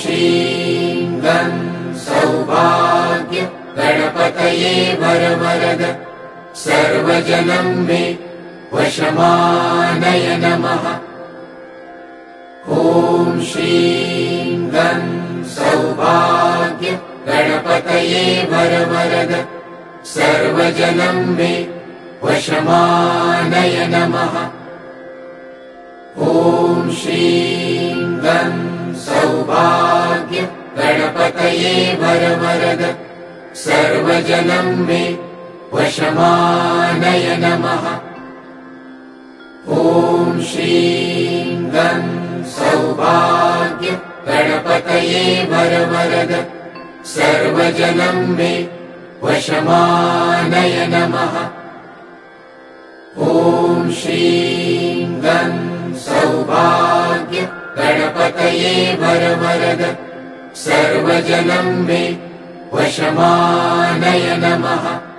श्रीं गं सौभाग्य गणपतये वरवरद सर्वजनं मे वशमानय नमः। ॐ श्रीं गं सौभाग्य गणपतये वरवरद सर्वजनं मे वशमानय नमः। ॐ श्रीं गं सौभाग्य गणपतये वरवरद सर्वजनं मे वशमानय नमः। ॐ श्रीं गं सौभाग्य गणपतये वरवरद सर्वजनं मे वशमानय नमः। ॐ श्रीं गं सौभाग्य गणपतये वरवरद सर्वजनं मे वशमानय नमः।